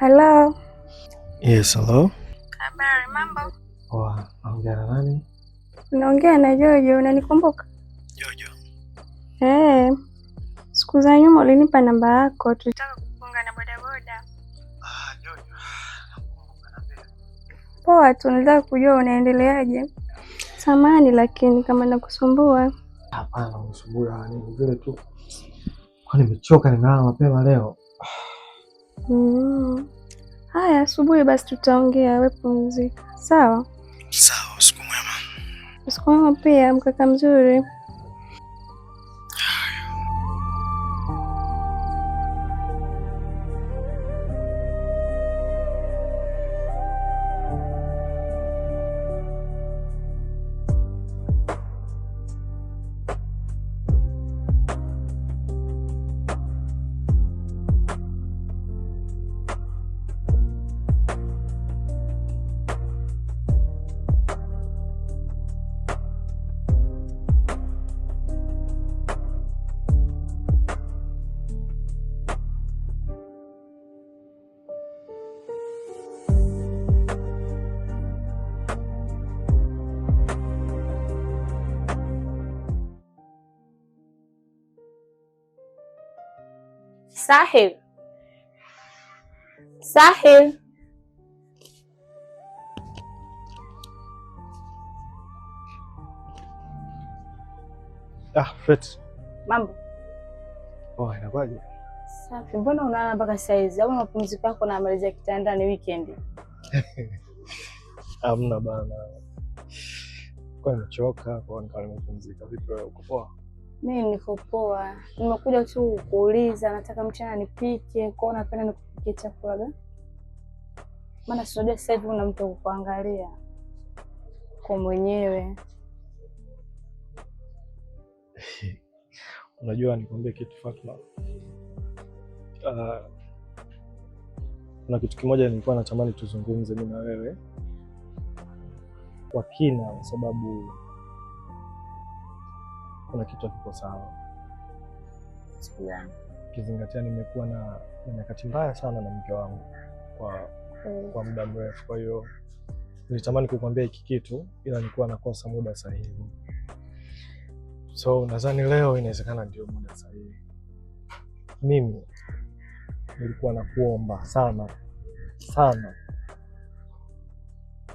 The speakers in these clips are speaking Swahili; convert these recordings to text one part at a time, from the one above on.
Hello. Yes, hello. Habari, mambo? Poa, naongea na nani? Naongea na Jojo, unanikumbuka? Jojo. Siku za nyuma ulinipa namba yako, tulitaka kufunga na bodaboda. Jojo. Poa tu, nilitaka kujua unaendeleaje. Samahani lakini kama nakusumbua. Hapana, unisumbua nini vile tu. Kwa nimechoka, nimelala mapema leo. Haya, asubuhi basi tutaongea, wewe pumzika. Sawa? Sawa, usiku mwema. Usiku mwema pia, mkaka mzuri. Sahil. Sahil. Fred. Mambo. Inakuwaje? Safi. Mbona unalala mpaka saizi? Au mapumziko yako na malizia kitandani weekend? Hamna bana. Kwa nimechoka, kwa nikawa nimepumzika. Vipi wewe, uko poa? Mimi niko poa. Nimekuja tu kuuliza, nataka mchana nipike, kwa napenda nikupikie chakula gani? Maana tunajua sasa hivi una mtu kukuangalia kwa mwenyewe. Unajua nikwambie kitu Fatma. Kuna kitu kimoja nilikuwa natamani tuzungumze mimi na wewe kwa kina, kwa sababu kuna kitu hakiko sawa. Kizingatia nimekuwa na nyakati mbaya sana na mke wangu kwa muda mrefu. Kwa hiyo nilitamani kukwambia hiki kitu, ila nilikuwa nakosa muda sahihi. So nadhani leo inawezekana ndio muda sahihi. Mimi nilikuwa nakuomba sana sana,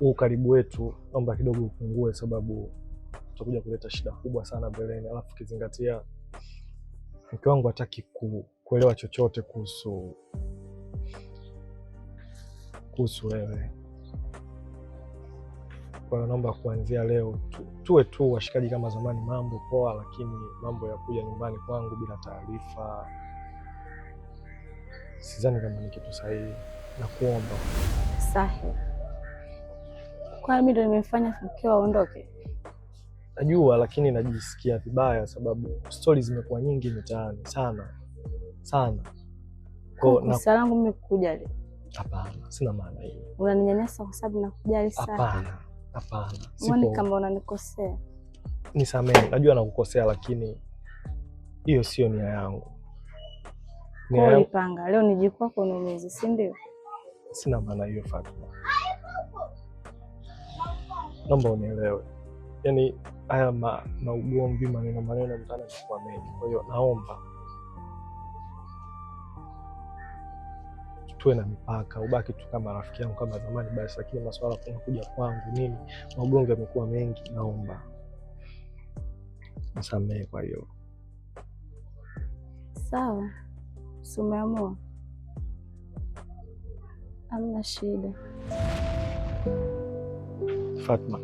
ukaribu wetu naomba kidogo upungue, sababu tutakuja kuleta shida kubwa sana mbeleni. Alafu kizingatia mke wangu hataki kuelewa chochote kuhusu wewe. Kwa hiyo naomba kuanzia leo tuwe tu washikaji kama zamani, mambo poa, lakini mambo ya kuja nyumbani kwangu bila taarifa sidhani kama ni kitu sahihi. Nakuomba. Sahi. Kwa mimi ndo nimefanya mkeo aondoke? Najua, lakini najisikia vibaya sababu stori zimekuwa nyingi mitaani sana sana. Kosa langu mimi kukujali? Hapana, sina maana hiyo. Unaninyanyasa kwa sababu nakujali sana? Hapana. Uone kama unanikosea. Nisamehe, najua nakukosea, lakini hiyo sio nia yangu. Ulipanga leo nije kwako uniumize, si ndio? Sina maana hiyo Fatma. Naomba unielewe. Yaani haya maugomvi, maneno mtaani yanakuwa mengi. Kwa hiyo naomba tuwe na mipaka, ubaki tu kama rafiki yangu kama zamani basi, lakini masuala kuja kwangu nini, maugomvi yamekuwa mengi. Naomba nisamehe. Kwa hiyo sawa, si umeamua? Hamna shida. Fatma.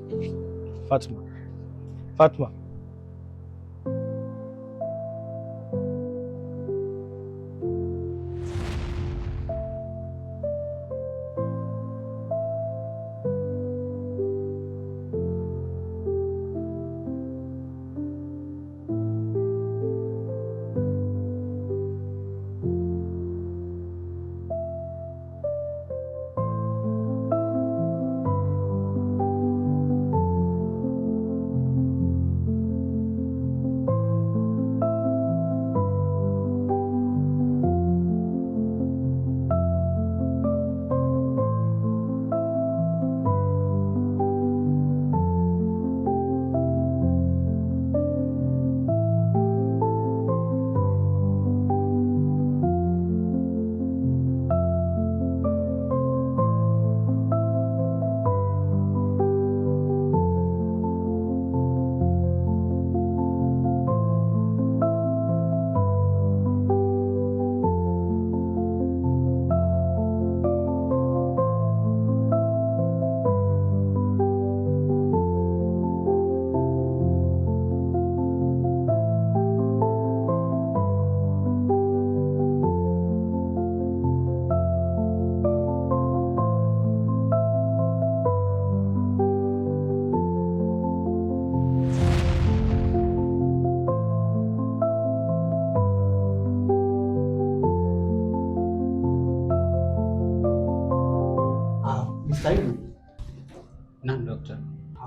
Samahani daktari.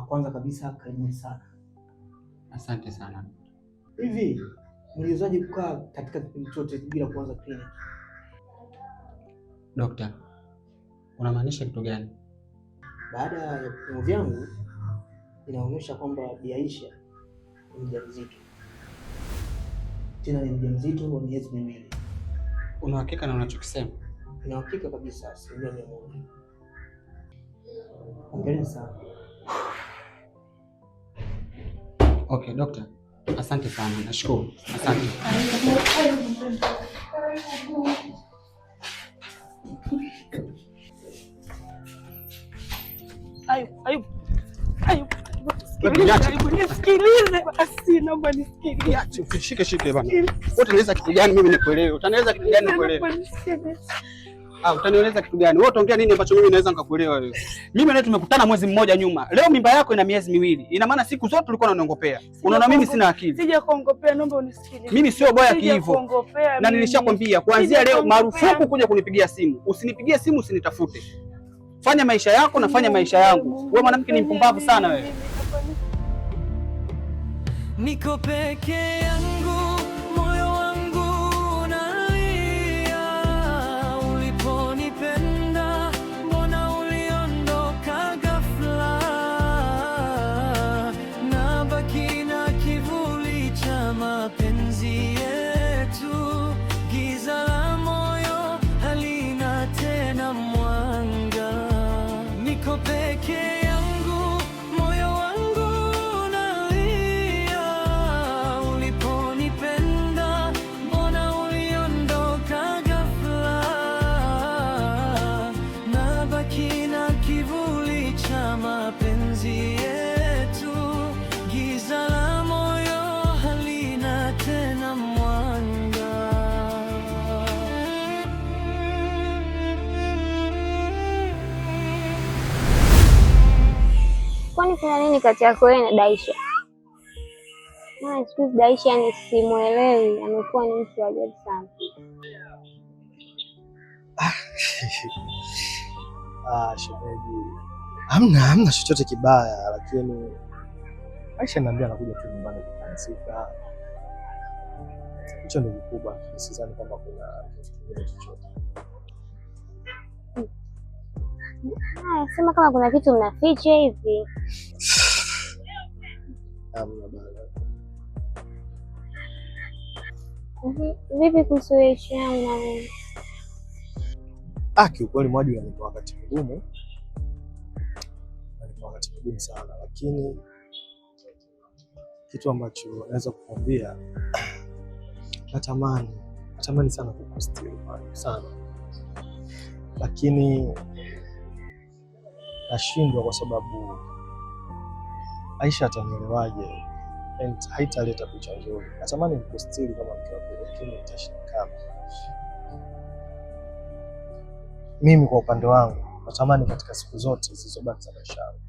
Kwanza kabisa karibuni sana. Asante sana. Hivi mliwezaje kukaa katika kipindi chote bila kuanza kliniki? Daktari, unamaanisha kitu gani? Baada ya vipimo vyangu inaonyesha kwamba Bi Aisha ni mjamzito. Tena ni mjamzito wa miezi 2. Una hakika na unachokisema? Nina hakika kabisa, 100%. Hongereni sana. Okay, daktari. Asante sana. Nashukuru. Asante. Nisikilize basi, naomba nisikilize. Shike bana. Wewe utanieleza kitu gani mimi nikuelewe? Utanieleza kitu gani nikuelewe? Utanieleza kitu gani? Wewe utaongea nini ambacho mimi naweza nikakuelewa wewe? Mimi na tumekutana mwezi mmoja nyuma. Leo mimba yako ina miezi 2. Ina maana siku zote ulikuwa unaniongopea. Unaona mimi sina akili. Sija kuongopea, naomba unisikilize. Mimi sio boya kiivo. Na nilishakwambia kuanzia leo marufuku kuja kunipigia simu. Usinipigie simu, usinitafute. Fanya maisha yako na fanya maisha yangu. Wewe mwanamke ni mpumbavu sana wewe. Niko peke yangu, moyo wangu unalia. Uliponipenda, mbona uliondoka ghafla? Nabaki na kivuli cha mapenzi yetu. Giza la moyo halina tena mwanga. Niko peke yangu, moyo wangu unalia. Uliponipenda, mbona uliondoka ghafla? Nabaki na kivuli cha mapenzi yetu. Giza la moyo halina tena mwanga. Kwani kuna nini kati yako wewe na Daisha? Maana siku hizi Daisha ni simuelewi, amekuwa ni mtu wa ajabu sana. Shemeji. Hamna chochote kibaya, lakini Aisha ananiambia anakuja tu nyumbani kupumzika. Hicho ndio kikubwa, sidhani kama kuna kitu chochote. Sema kama kuna kitu mnaficha hivi. Hamna bana. Vipi kuhusu Aisha na wewe? Kiukweli Mwaju unanipa wakati mgumu. Unanipa wakati mgumu sana, lakini kitu ambacho naweza kukwambia, natamani sana kukustiri sana. Lakini nashindwa kwa sababu Aisha atanielewaje? Haitaleta picha nzuri. Natamani nikustiri kama mke wako, lakini itashindikana. Mimi kwa upande wangu natamani katika siku zote zilizobaki za maisha yangu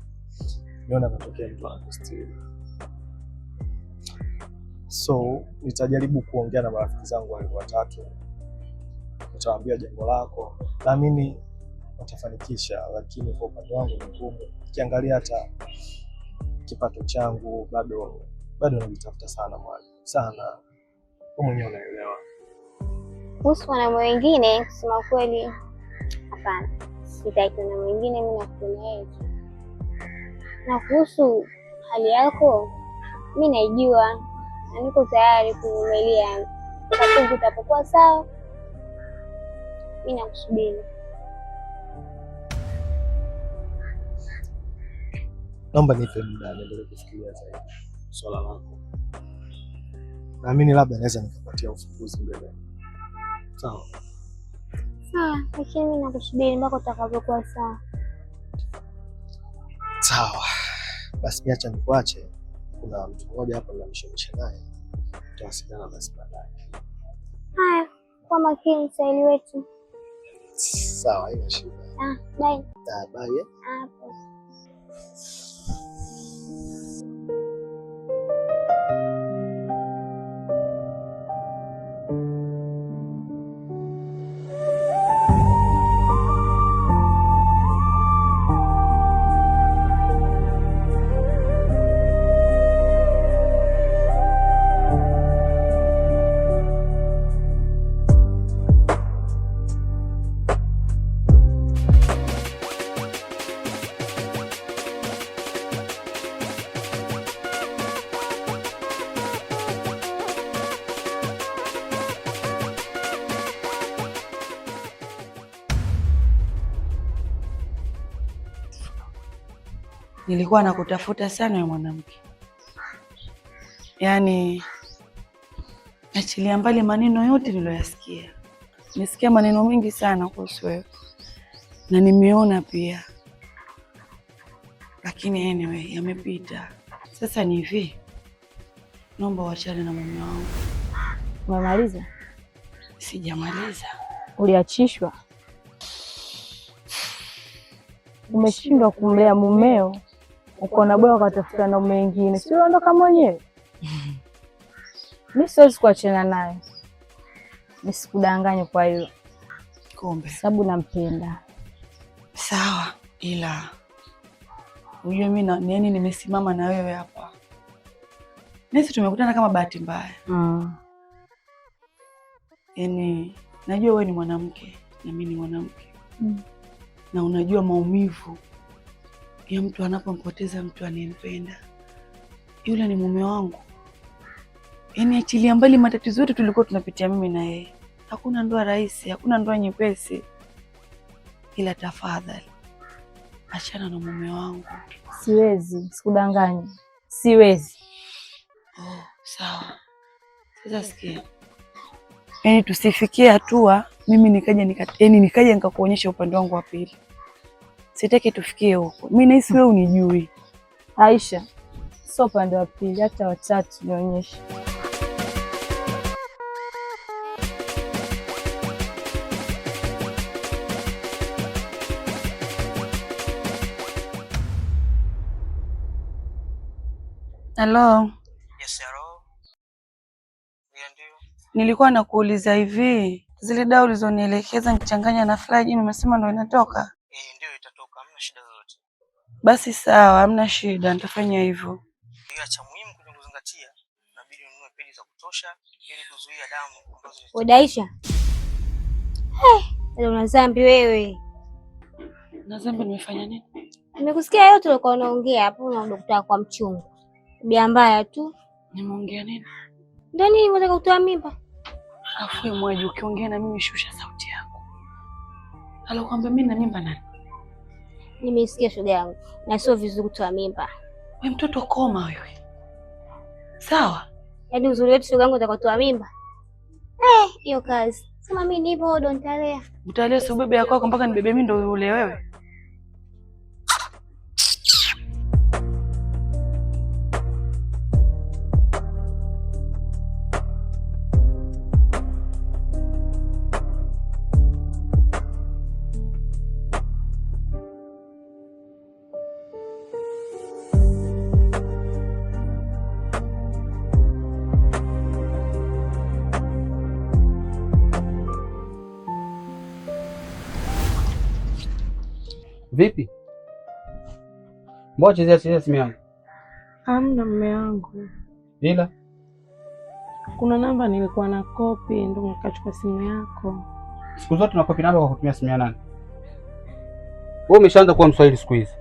nione anatokea mtu anakustiri. So nitajaribu kuongea na marafiki zangu wale watatu, nitawaambia jambo lako, naamini watafanikisha. Lakini kwa upande wangu ni ngumu, ukiangalia hata kipato changu bado najitafuta sana Mwaju sana. Wewe mwenyewe unaelewa. Kuhusu wanaume wengine, kusema kweli hapana, sitaki na mwingine, mimi nakupenda wewe. Na kuhusu hali yako, mimi naijua na niko tayari kuvumilia. Wakati utapokuwa sawa, mimi nakusubiri. Naomba nipe muda niendelee kufikiria zaidi swala lako. Naamini labda naweza nikapatia ufumbuzi mbele. Sawa? Sawa, lakini mimi nakusubiri mpaka utakapokuwa sawa. Sawa. Basi niacha nikuache. Kuna mtu mmoja hapa namshawisha naye. Tutawasiliana basi baadaye. Haya, kwa makini Saili wetu. Sawa, haina shida. Bye. Bye. nilikuwa nakutafuta sana wewe mwanamke. Yaani achilia mbali maneno yote niliyoyasikia. Nimesikia maneno mengi sana kuhusu wewe. Na nimeona pia. Lakini anyway, yamepita. Sasa ni hivi. Naomba uachane na mume wangu. Umemaliza? Sijamaliza. Uliachishwa? Umeshindwa kumlea mumeo, ukaona bora ukatafuta na mume mwingine, si uondoka mwenyewe? Mimi siwezi kuachana naye, nisikudanganye kwa hiyo. Kumbe sababu nampenda. Sawa, ila unajua mimi nimesimama na wewe hapa. Nisi tumekutana kama bahati mbaya. Yaani najua wewe ni mwanamke na mimi ni mwanamke. Na unajua maumivu ya mtu anapompoteza mtu anayempenda. Yule ni mume wangu. Yaani achilia mbali matatizo yote tulikuwa tunapitia mimi na yeye. Hakuna ndoa rahisi, hakuna ndoa nyepesi. Ila tafadhali achana na mume wangu. Siwezi, sikudanganye. Siwezi. Oh, sawa. Sasa sikia. Yaani tusifikie hatua mimi nikaja nikakuonyesha upande wangu wa pili. Sitaki tufikie huko. Mimi nahisi wewe unijui. Aisha, sio upande wa pili, hata watatu nionyeshe. Hello. Yes, hello. Ndio. Nilikuwa nakuuliza hivi, zile dawa ulizonielekeza nichanganya na Flagyl umesema ndio inatoka? Ndio itatoka, hamna shida yoyote. Basi sawa, hamna shida, nitafanya hivyo. Ila cha muhimu kwenye kuzingatia, inabidi ununue pedi za kutosha ili kuzuia damu ambazo Udaisha. Leo una dhambi wewe. Na dhambi nimefanya nini? Nimekusikia yote ulikuwa unaongea hapo na dokta kwa mchungu. Bia mbaya tu. Nimeongea nini? Ndio nini unataka kutoa mimba? Afu mwaje ukiongea na mimi shusha sauti yako. Alikwambia mimi na mimba nani? Nimesikia shoga yangu. Na sio vizuri kutoa mimba. Wewe mtoto koma wewe. Sawa? Yaani uzuri wetu shoga yangu utakaotoa mimba. Hiyo kazi. Sema mimi nipo ndo nitalea. Utalea si bebe yako mpaka nibebe mimi ndo ule wewe. Vipi? Mbona chezea simu yangu? Hamna mume wangu. Ila Kuna namba nilikuwa na kopi ndio nikachukua simu yako. Siku zote unakopi namba kwa kutumia simu ya nani? Wewe umeshaanza kuwa Mswahili siku hizi.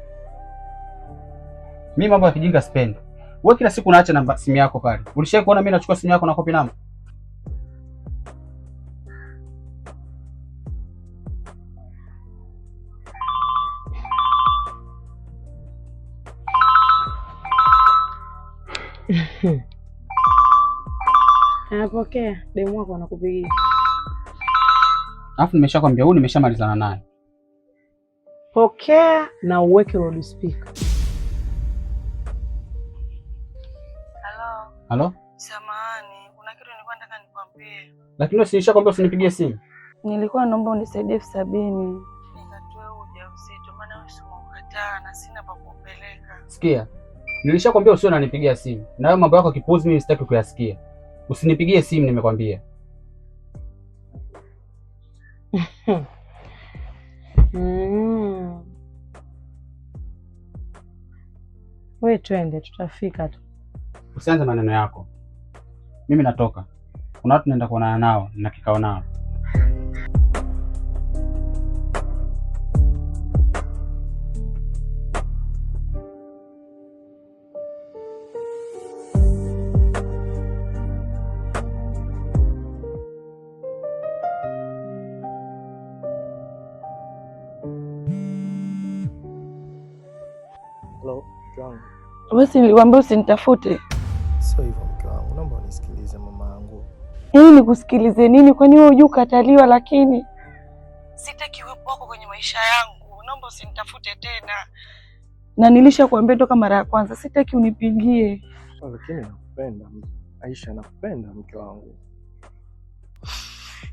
Mimi mambo ya kijinga sipendi. Wewe kila siku unaacha namba simu yako pale. Ulishawahi kuona mimi nachukua simu yako na kopi namba? Anapokea, demu wako anakupigia. Alafu nimeshakwambia huyu nimeshamalizana naye. Pokea na uweke loudspeaker. Halo? Samahani, kuna kitu nilikuwa nataka nikwambie. Lakini wewe sinishakwambia usinipigie simu. Nilikuwa naomba unisaidie 70,000 nikatoe ujauzito maana wewe umekataa na sina pa kupeleka. Sikia. Nilishakwambia usio unanipigia simu. Na wewe mambo yako kipuzi mimi sitaki kuyasikia. Usinipigie simu nimekwambia. Wewe twende tutafika tu. Usianze maneno yako. Mimi natoka. Kuna watu naenda kuonana nao na kikao nao. Hello. Basi nilikwambia usinitafute. Sio hivyo mke wangu, naomba unisikilize mama yangu. Yaani nikusikilize nini? Kwani wewe hujui ukataliwa? Lakini sitaki uwepo wako kwenye maisha yangu, naomba usinitafute tena. Na nilishakwambia toka mara ya kwanza, sitaki unipigie. Lakini nakupenda Aisha, nakupenda mke wangu.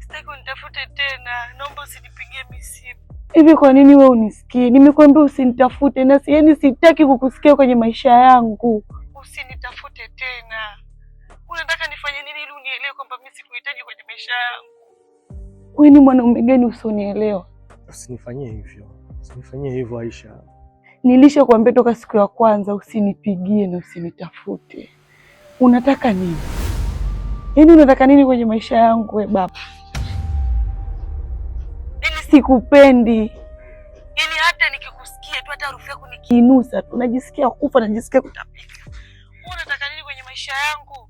Sitaki unitafute tena, naomba usinipigie misimu. Hivi kwa nini wewe unisikii? Nimekuambia usinitafute na yaani sitaki kukusikia kwenye maisha yangu. Usinitafute tena. Unataka nifanye nini ili unielewe kwamba mimi sikuhitaji kwenye maisha yangu? Wewe ni mwanaume gani usinielewa? Usinifanyie hivyo. Usinifanyie hivyo Aisha. Nilishakwambia toka siku ya kwanza usinipigie na usinitafute. Unataka nini? Yaani unataka nini kwenye maisha yangu we baba? Yaani sikupendi. Yaani hata nikikusikia tu, hata harufu yako nikiinusa tu najisikia kufa, najisikia kutapika. Unataka nini kwenye maisha yangu?